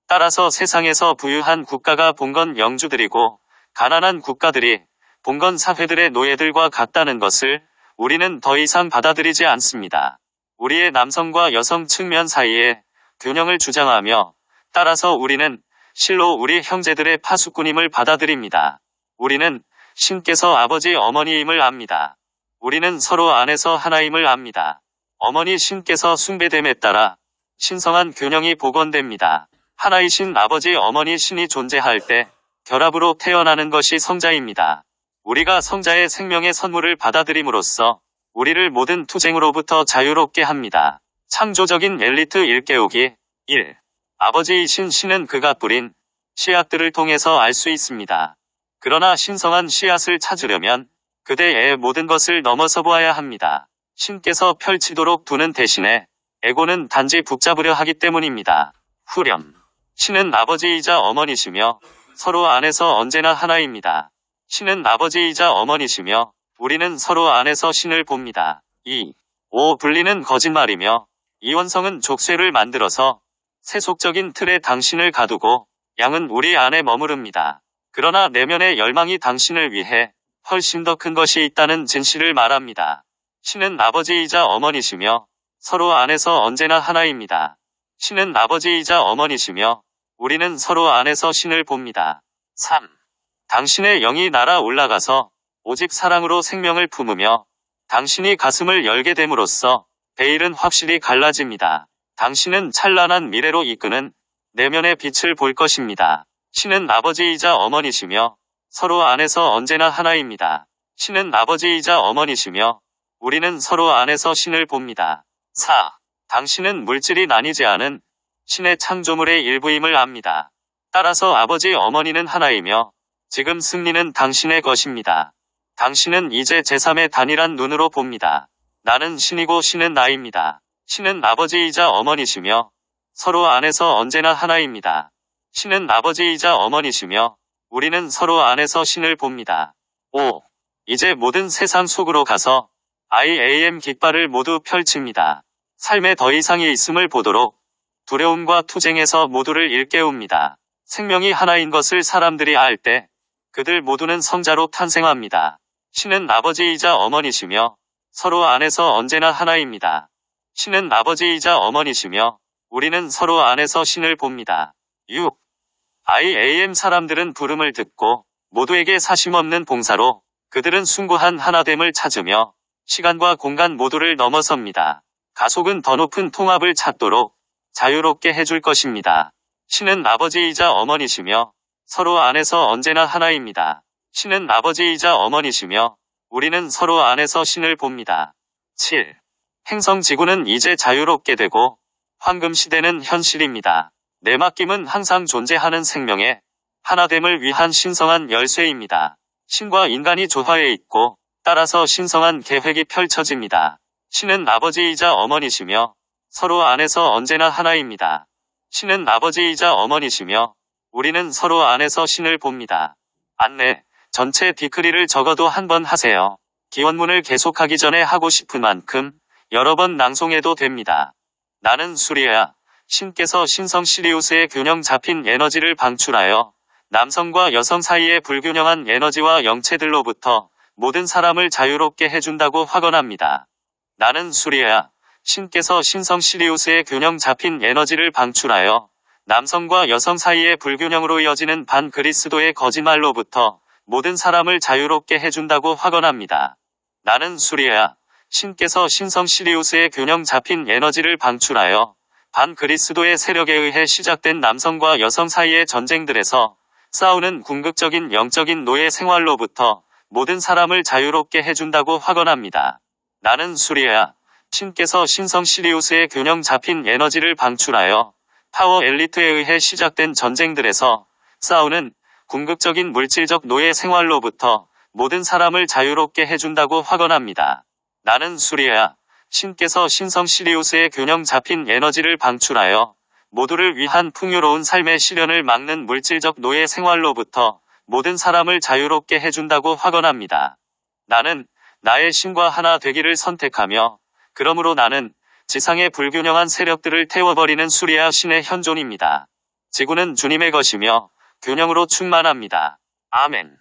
따라서 세상에서 부유한 국가가 봉건 영주들이고 가난한 국가들이 봉건 사회들의 노예들과 같다는 것을 우리는 더 이상 받아들이지 않습니다. 우리의 남성과 여성 측면 사이에 균형을 주장하며 따라서 우리는 실로 우리 형제들의 파수꾼임을 받아들입니다. 우리는 신께서 아버지 어머니임을 압니다. 우리는 서로 안에서 하나임을 압니다. 어머니 신께서 숭배됨에 따라 신성한 균형이 복원됩니다. 하나이신 아버지 어머니 신이 존재할 때 결합으로 태어나는 것이 성자입니다. 우리가 성자의 생명의 선물을 받아들임으로써 우리를 모든 투쟁으로부터 자유롭게 합니다. 창조적인 엘리트 일깨우기 1. 아버지이신 신은 그가 뿌린 씨앗들을 통해서 알 수 있습니다. 그러나 신성한 씨앗을 찾으려면 그대의 모든 것을 넘어서 보아야 합니다. 신께서 펼치도록 두는 대신에 에고는 단지 붙잡으려 하기 때문입니다. 후렴. 신은 아버지이자 어머니시며 서로 안에서 언제나 하나입니다. 신은 아버지이자 어머니시며 우리는 서로 안에서 신을 봅니다. 2. 5. 분리는 거짓말이며 이원성은 족쇄를 만들어서 세속적인 틀에 당신을 가두고 양은 우리 안에 머무릅니다. 그러나 내면의 열망이 당신을 위해 훨씬 더 큰 것이 있다는 진실을 말합니다. 신은 아버지이자 어머니시며 서로 안에서 언제나 하나입니다. 신은 아버지이자 어머니시며 우리는 서로 안에서 신을 봅니다. 3. 당신의 영이 날아 올라가서 오직 사랑으로 생명을 품으며 당신이 가슴을 열게 됨으로써 베일은 확실히 갈라집니다. 당신은 찬란한 미래로 이끄는 내면의 빛을 볼 것입니다. 신은 아버지이자 어머니시며 서로 안에서 언제나 하나입니다. 신은 아버지이자 어머니시며 우리는 서로 안에서 신을 봅니다. 4. 당신은 물질이 나뉘지 않은 신의 창조물의 일부임을 압니다. 따라서 아버지 어머니는 하나이며 지금 승리는 당신의 것입니다. 당신은 이제 제3의 단일한 눈으로 봅니다. 나는 신이고 신은 나입니다. 신은 아버지이자 어머니시며 서로 안에서 언제나 하나입니다. 신은 아버지이자 어머니시며 우리는 서로 안에서 신을 봅니다. 5. 이제 모든 세상 속으로 가서 IAM 깃발을 모두 펼칩니다. 삶에 더 이상이 있음을 보도록 두려움과 투쟁에서 모두를 일깨웁니다. 생명이 하나인 것을 사람들이 알 때 그들 모두는 성자로 탄생합니다. 신은 아버지이자 어머니시며 서로 안에서 언제나 하나입니다. 신은 아버지이자 어머니시며 우리는 서로 안에서 신을 봅니다. 6. IAM 사람들은 부름을 듣고 모두에게 사심없는 봉사로 그들은 숭고한 하나됨을 찾으며 시간과 공간 모두를 넘어섭니다. 가속은 더 높은 통합을 찾도록 자유롭게 해줄 것입니다. 신은 아버지이자 어머니시며 서로 안에서 언제나 하나입니다. 신은 아버지이자 어머니시며 우리는 서로 안에서 신을 봅니다. 7. 행성 지구는 이제 자유롭게 되고 황금 시대는 현실입니다. 내 맡김은 항상 존재하는 생명의 하나됨을 위한 신성한 열쇠입니다. 신과 인간이 조화해 있고 따라서 신성한 계획이 펼쳐집니다. 신은 아버지이자 어머니시며 서로 안에서 언제나 하나입니다. 신은 아버지이자 어머니시며 우리는 서로 안에서 신을 봅니다. 안내, 전체 디크리를 적어도 한 번 하세요. 기원문을 계속하기 전에 하고 싶은 만큼 여러 번 낭송해도 됩니다. 나는 수리야. 신께서 신성 시리우스의 균형 잡힌 에너지를 방출하여 남성과 여성 사이의 불균형한 에너지와 영체들로부터 모든 사람을 자유롭게 해준다고 확언합니다. 나는 수리야. 신께서 신성 시리우스의 균형 잡힌 에너지를 방출하여 남성과 여성 사이의 불균형으로 이어지는 반그리스도의 거짓말로부터 모든 사람을 자유롭게 해준다고 확언합니다. 나는 수리야. 신께서 신성 시리우스의 균형 잡힌 에너지를 방출하여 반그리스도의 세력에 의해 시작된 남성과 여성 사이의 전쟁들에서 싸우는 궁극적인 영적인 노예 생활로부터 모든 사람을 자유롭게 해준다고 확언합니다. 나는 수리야. 신께서 신성 시리우스의 균형 잡힌 에너지를 방출하여 파워 엘리트에 의해 시작된 전쟁들에서 싸우는 궁극적인 물질적 노예 생활로부터 모든 사람을 자유롭게 해준다고 확언합니다. 나는 수리야. 신께서 신성 시리우스의 균형 잡힌 에너지를 방출하여 모두를 위한 풍요로운 삶의 실현을 막는 물질적 노예 생활로부터 모든 사람을 자유롭게 해준다고 확언합니다. 나는 나의 신과 하나 되기를 선택하며 그러므로 나는 지상의 불균형한 세력들을 태워버리는 수리아 신의 현존입니다. 지구는 주님의 것이며 균형으로 충만합니다. 아멘.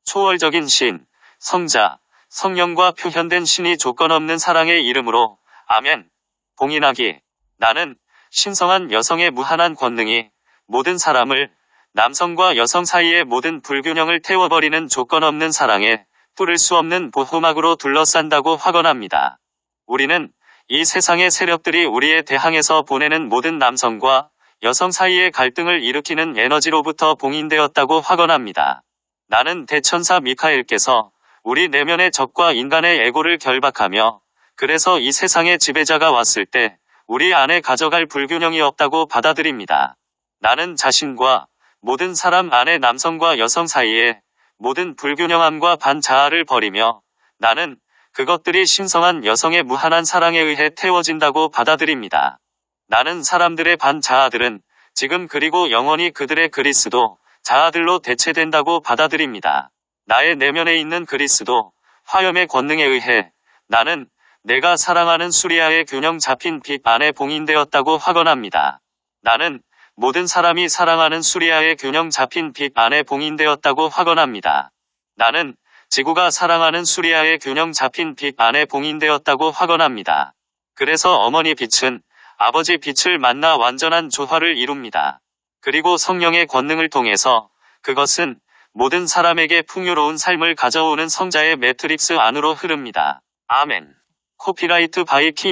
초월적인 신, 성자, 성령과 표현된 신이 조건 없는 사랑의 이름으로 아멘. 봉인하기. 나는 신성한 여성의 무한한 권능이 모든 사람을 남성과 여성 사이의 모든 불균형을 태워버리는 조건 없는 사랑에 뚫을 수 없는 보호막으로 둘러싼다고 확언합니다. 우리는 이 세상의 세력들이 우리에 대항해서 보내는 모든 남성과 여성 사이의 갈등을 일으키는 에너지로부터 봉인되었다고 확언합니다. 나는 대천사 미카엘께서 우리 내면의 적과 인간의 에고를 결박하며 그래서 이 세상의 지배자가 왔을 때 우리 안에 가져갈 불균형이 없다고 받아들입니다. 나는 자신과 모든 사람 안에 남성과 여성 사이에 모든 불균형함과 반자아를 버리며 나는 그것들이 신성한 여성의 무한한 사랑에 의해 태워진다고 받아들입니다. 나는 사람들의 반자아들은 지금 그리고 영원히 그들의 그리스도 자아들로 대체된다고 받아들입니다. 나의 내면에 있는 그리스도 화염의 권능에 의해 나는 내가 사랑하는 수리아의 균형 잡힌 빛 안에 봉인되었다고 확언합니다. 나는 모든 사람이 사랑하는 수리아의 균형 잡힌 빛 안에 봉인되었다고 확언합니다. 나는 지구가 사랑하는 수리아의 균형 잡힌 빛 안에 봉인되었다고 확언합니다. 그래서 어머니 빛은 아버지 빛을 만나 완전한 조화를 이룹니다. 그리고 성령의 권능을 통해서 그것은 모든 사람에게 풍요로운 삶을 가져오는 성자의 매트릭스 안으로 흐릅니다. 아멘. 코피라이트 바이 키